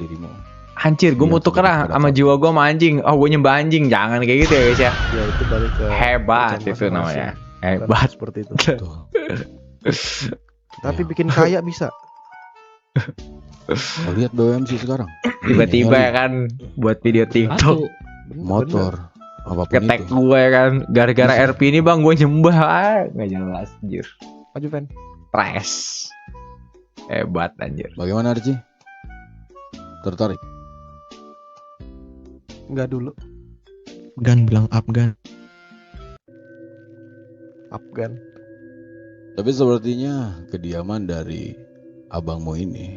Anjir, gue mau tuker lah sama jiwa gue sama anjing. Oh, gue nyembah anjing. Jangan kayak gitu ya guys ya. Ya itu balik ke Hebat percaya itu masing-masing. namanya. Hebat. Seperti itu. Tapi bikin kaya bisa. Oh, lihat BWMC sekarang. Tiba-tiba ya kan buat video TikTok. Motor. Apapun Ketek itu. gue kan. Gara-gara RP ini bang gue nyembah. Nggak jelas anjir. Maju Ven. Press. Hebat anjir. Bagaimana Arji? Tertarik? Enggak dulu. Gan bilang Afgan. Afgan. Tapi sepertinya kediaman dari abangmu ini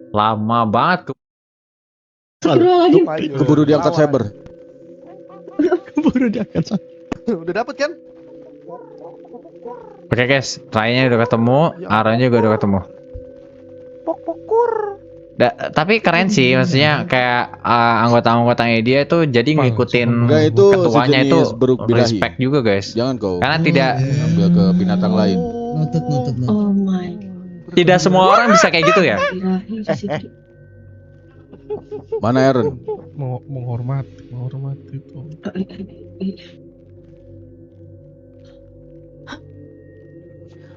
Lama banget. keburu diangkat cyber. Keburu diangkat cyber. Udah dapet kan? Oke guys, Rayanya udah ketemu, Aranya juga udah ketemu. Pokur. Tapi keren sih, maksudnya kayak anggota-anggotanya dia tuh jadi ngikutin Enggak, itu ketuanya itu sejenis beruk birahi. respect juga guys. Jangan kau Karena tidak ambil ke binatang lain. Oh my. tidak semua orang bisa kayak gitu ya. Mana Aaron? menghormati itu.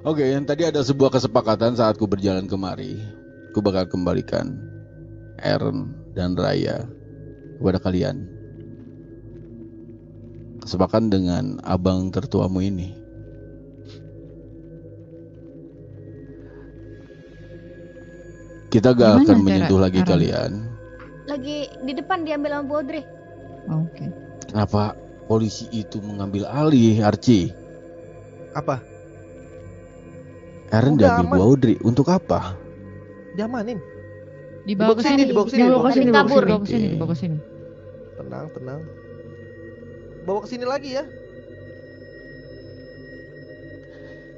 Oke, yang tadi ada sebuah kesepakatan saat ku berjalan kemari. Ku bakal kembalikan Aaron dan Raya kepada kalian. Kesepakatan dengan abang tertuamu ini. Kita gak Gimana akan cara menyentuh lagi Aaron? kalian. Lagi di depan diambil sama Bu Audrey. Oke. Kenapa polisi itu mengambil alih, Archie? Apa? Aaron Udah diambil aman. Bu Audrey. Untuk apa? Diamanin. Dibawa ke sini, dibawa ke sini, dibawa ke sini, dibawa kabur. ke sini, dibawa ke sini. Tenang, tenang. Bawa ke sini lagi ya.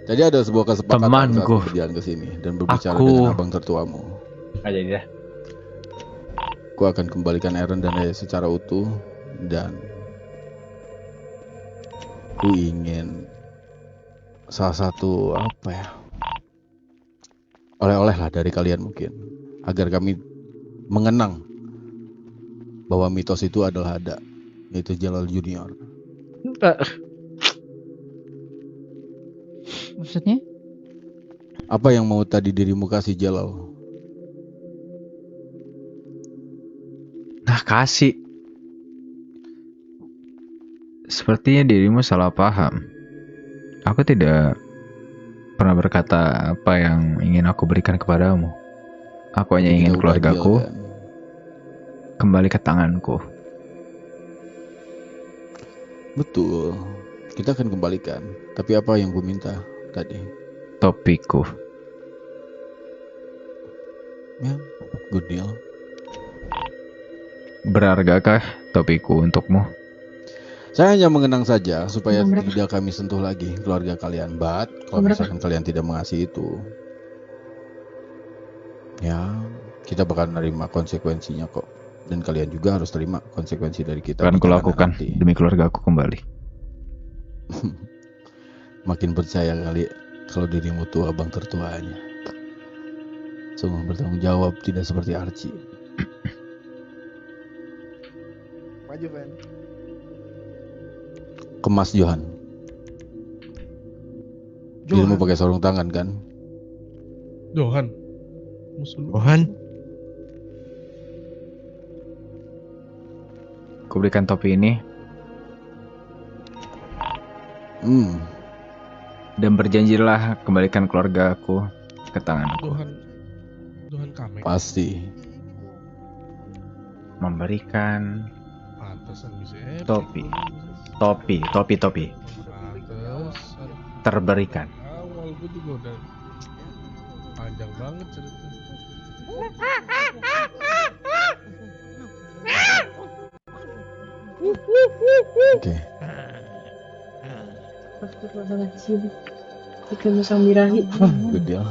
Tadi ada sebuah kesepakatan Temanku. saat ku berjalan ke sini dan berbicara Aku- dengan abang tertuamu. Aja dah. Ku akan kembalikan Aaron dan Raya secara utuh dan ku ingin salah satu apa ya, oleh-oleh lah dari kalian mungkin, agar kami mengenang bahwa mitos itu adalah ada, yaitu Jalal Junior. Maksudnya? Apa yang mau tadi dirimu kasih Jalal? Nah kasih. Sepertinya dirimu salah paham. Aku tidak pernah berkata apa yang ingin aku berikan kepadamu. Aku hanya Jadi ingin kita udah keluargaku deal, kan? kembali ke tanganku. Betul, kita akan kembalikan. Tapi apa yang ku minta tadi? Topiku. Ya, good deal. Berhargakah topiku untukmu? Saya hanya mengenang saja supaya tidak kami sentuh lagi keluarga kalian. But kalau misalkan kalian tidak mengasihi itu, ya kita bakal nerima konsekuensinya kok. Dan kalian juga harus terima konsekuensi dari kita. Akan di jalanan kulakukan nanti. demi keluargaku kembali. Makin percaya kali kalau dirimu tuh abang tertuanya. Sungguh bertanggung jawab, tidak seperti Archie. Maju, Fen. Kemas Johan. Dirimu pakai sarung tangan kan? Johan. Musuh lu. Johan. Ku berikan topi ini dan berjanjilah kembalikan keluargaku ke tanganku. Johan Kamek. Pasti. Memberikan Pantesan bisa topi. Topi. Pantesan. Terberikan. Awal gue juga udah panjang banget ceritanya. Oke. Astagfirullahaladzim. Ikan musang birahi. Good deal.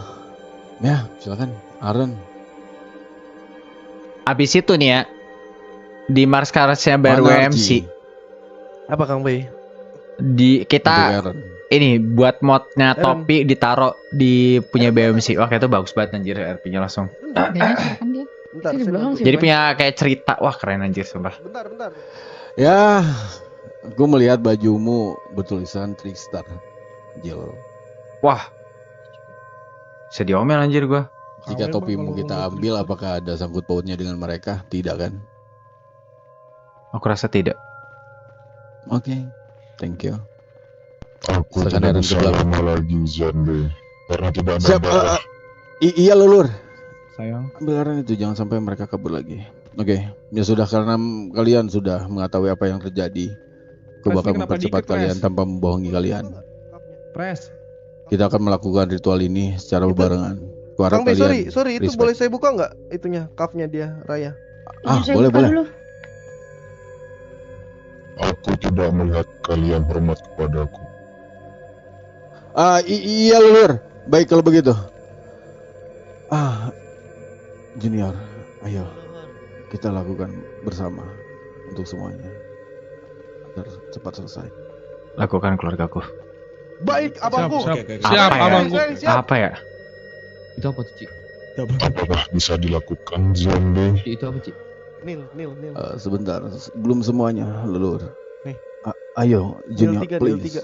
Ya, silakan Aaron. Abis itu nih ya, di Marskarsnya baru Mana, MC. Apa Kang Bay? Di kita Untuk Aaron. ini buat modnya Aaron. topi ditaruh di punya BMC. Wah itu bagus banget anjir RP-nya langsung. Kayaknya silakan dia. Bentar, Saya di saya belakang bantu. sih. Jadi punya kayak cerita. Wah keren anjir sumpah. Bentar, bentar. Ya, gue melihat bajumu bertulisan Trickstar. Jil. Wah. Bisa diomel anjir gua. Jika Kau topimu emang kita kalau ambil, apakah ada sangkut pautnya dengan mereka? Tidak kan? Aku rasa tidak. Oke, thank you. Aku Silakan tidak Aaron bisa ke belakang. lama lagi Zande karena tidak ada Siap. darah. Iya Lulur. Sayang. Ambil Aaron itu, jangan sampai mereka kabur lagi. Oke, ya sudah, karena kalian sudah mengetahui apa yang terjadi. Aku Pres, bakal ini kenapa mempercepat dikit, Pres? kalian tanpa membohongi kalian. Pres. Kita akan melakukan ritual ini secara berbarengan. Aku harap Kang Bay, kalian sorry, itu respect. boleh saya buka nggak? Itunya, cuff-nya dia, Raya. Ah, Iya, saya boleh, buka boleh. dulu. Aku tidak melihat kalian hormat kepadaku. Iya Lulur. Baik kalau begitu. Junior, Ayo, kita lakukan bersama untuk semuanya agar cepat selesai. Lakukan keluargaku. Baik, abangku. Siap, abangku. Apa ya? Itu apa tuh, Cik? Apakah bisa dilakukan, Ziande? Itu apa, Cik? Nil. Sebentar, belum semuanya, leluhur. Nih. Ayo, Junior, Nil 3, please.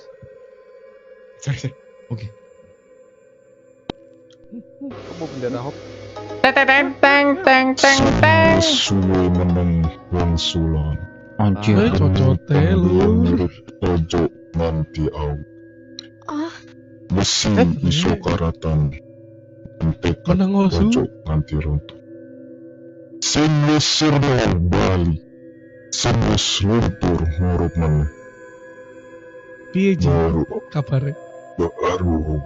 Sorry. Oke. Kamu bendera hop. Teng. Suwe menang wangsulan. Anjir. Cocote lu. Menurut ojo nanti au. Besi iso karatan. Entekat Menang osu. ojo nanti runtuh. Sing wis sirna bali. Sing wis luntur ngurut maneh. Piye Ji? Baru Kabare? baru.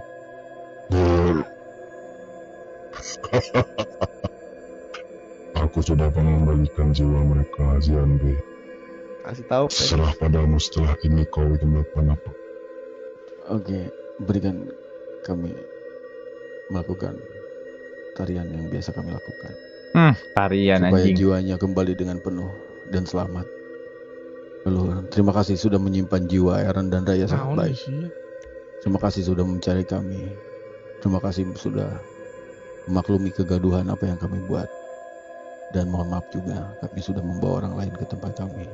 Aku sudah mengembalikan jiwa mereka, Ziande. Kasih tahu. Serah padamu setelah ini kau itu melakukan apa. Oke, berikan kami melakukan tarian yang biasa kami lakukan. Tarian supaya anjing. jiwanya kembali dengan penuh dan selamat. Leluhur, terima kasih sudah menyimpan jiwa Aaron dan Raya sangat Naon baik. sih? Terima kasih sudah mencari kami. Terima kasih sudah memaklumi kegaduhan apa yang kami buat. Dan mohon maaf juga, kami sudah membawa orang lain ke tempat kami.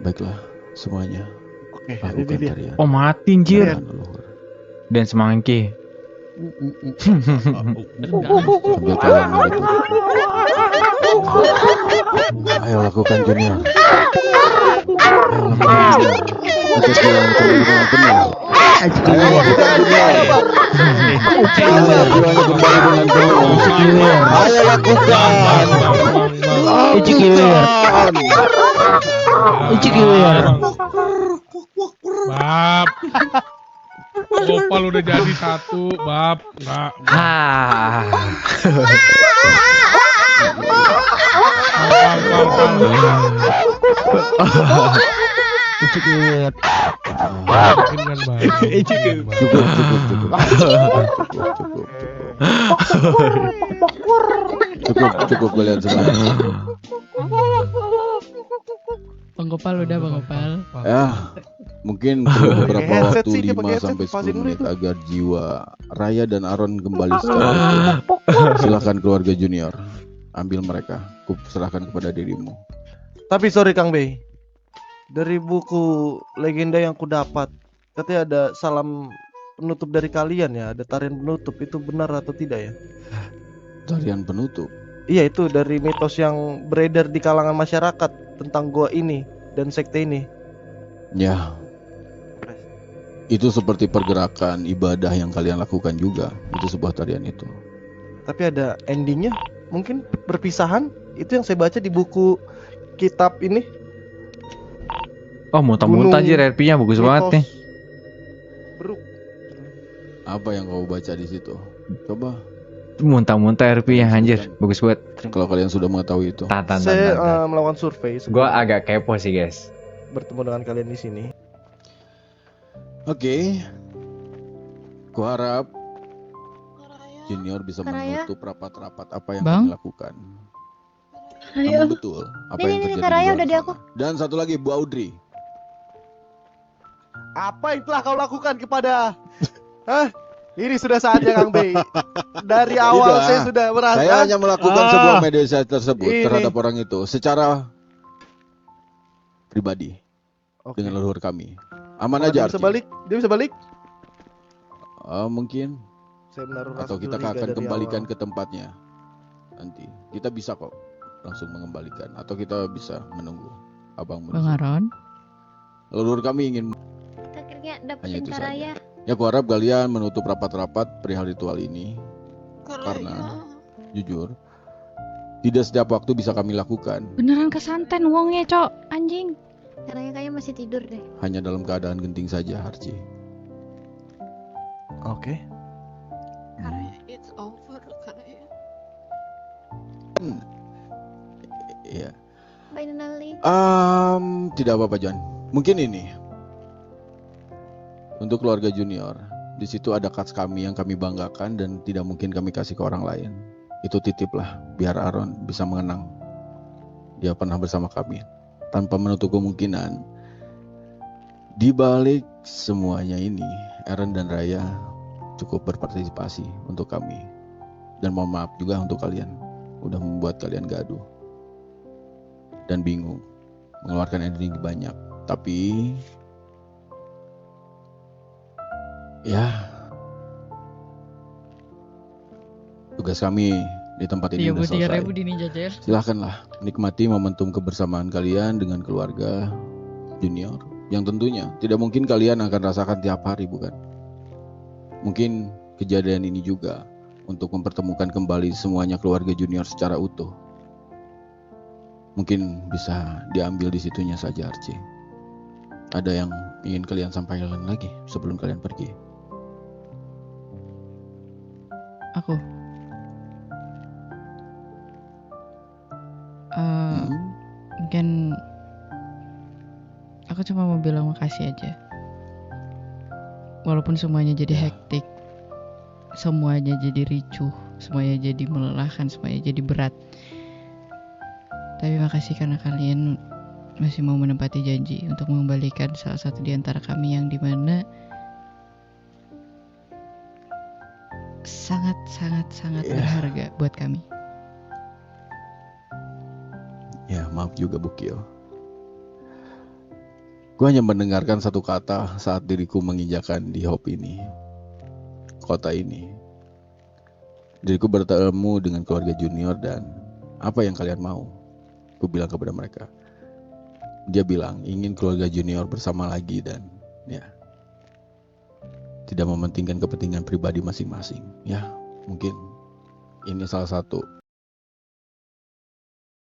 Baiklah, semuanya. Oke, lakukan ini dia. tarian. Oh mati anjir. Tarian leluhur. Dan semangki. Sambil kalian mendekati. Ayo lakukan Junior. Ayo lakukan Junior. Kita jalan kembali dengan penuh. Ayo lakukan Junior. Jiwanya kembali dengan penuh. Ayo lakukan. Bab. Gopal udah jadi satu, Bab. Enggak. Cukup kalian semua. Bang Gopal udah, Bang Gopal. Ya, mungkin perlu beberapa Headset waktu sih, dia pakai 5 headset, sampai pasin 10 dulu menit itu. agar jiwa Raya dan Aaron kembali secara utuh. Silakan keluarga Junior, ambil mereka. Ku serahkan kepada dirimu. Tapi sorry Kang Bey. Dari buku legenda yang ku dapat, katanya ada salam penutup dari kalian ya, ada tarian penutup. Itu benar atau tidak ya? Tarian penutup. Iya, itu dari mitos yang beredar di kalangan masyarakat tentang gua ini dan sekte ini. Ya, itu seperti pergerakan ibadah yang kalian lakukan juga. Itu sebuah tarian itu. Tapi ada endingnya, mungkin perpisahan. Itu yang saya baca di buku kitab ini. Oh muntah-muntah aja RP-nya bagus banget nih. Beruk. Apa yang kau baca di situ? Coba. Muntah-muntah RP-nya anjir, bagus banget. Kalau kalian sudah mengetahui itu. Saya melakukan survei. Gua agak kepo sih guys. Bertemu dengan kalian di sini. Oke. Ku harap Junior bisa menutup rapat-rapat apa yang Bang? kami lakukan. Ayo. Namun betul apa yang terjadi Kak Raya di udah luar di aku. sana. Dan satu lagi Bu Audrey. Apa yang telah kau lakukan kepada? Hah? Ini sudah saatnya Kang Bey. Dari awal Tidak. saya sudah merasa. Saya hanya melakukan sebuah mediasi tersebut Ini. terhadap orang itu secara pribadi Oke. dengan leluhur kami. Aman Apakah aja dia bisa Archie. balik? Dia bisa balik? Mungkin. Saya menaruh Atau rasa kita curiga akan dari kembalikan awal. ke tempatnya. Nanti kita bisa kok langsung mengembalikan atau kita bisa menunggu abangmu. di Bang sini. Aron. Leluhur kami ingin Akhirnya hanya dapetin itu Kak saja. Raya. Ya, aku harap kalian menutup rapat-rapat perihal ritual ini. Karena jujur, tidak setiap waktu bisa kami lakukan. Beneran kesanten wongnya, Cok. Anjing. Kak Raya kayaknya masih tidur deh. Hanya dalam keadaan genting saja, Archie. Oke. It's over, Karaya. Iya. Finally. Tidak apa-apa John. Mungkin ini untuk keluarga Junior. Di situ ada cards kami yang kami banggakan dan tidak mungkin kami kasih ke orang lain. Itu titiplah biar Aaron bisa mengenang dia pernah bersama kami. Tanpa menutup kemungkinan di balik semuanya ini Aaron dan Raya cukup berpartisipasi untuk kami. Dan mohon maaf juga untuk kalian udah membuat kalian gaduh dan bingung, mengeluarkan energi banyak. Tapi ya, tugas kami di tempat ini udah selesai. 33.000 di Ninja Jail. Silahkanlah nikmati momentum kebersamaan kalian dengan keluarga junior yang tentunya tidak mungkin kalian akan rasakan tiap hari, bukan? Mungkin kejadian ini juga untuk mempertemukan kembali semuanya keluarga junior secara utuh. Mungkin bisa diambil di situnya saja, Archie. Ada yang ingin kalian sampaikan lagi sebelum kalian pergi? Aku. Mungkin aku cuma mau bilang makasih aja. Walaupun semuanya jadi hektik, semuanya jadi ricuh, semuanya jadi melelahkan, semuanya jadi berat. Tapi makasih karena kalian masih mau menepati janji untuk mengembalikan salah satu di antara kami yang dimana sangat berharga buat kami. Ya, maaf juga Bukio. Gue hanya mendengarkan satu kata saat diriku menginjakan di Hope ini, kota ini. Diriku bertemu dengan keluarga junior dan apa yang kalian mau? Ku bilang kepada mereka. Dia bilang ingin keluarga junior bersama lagi dan ya, tidak mementingkan kepentingan pribadi masing-masing. Ya, mungkin ini salah satu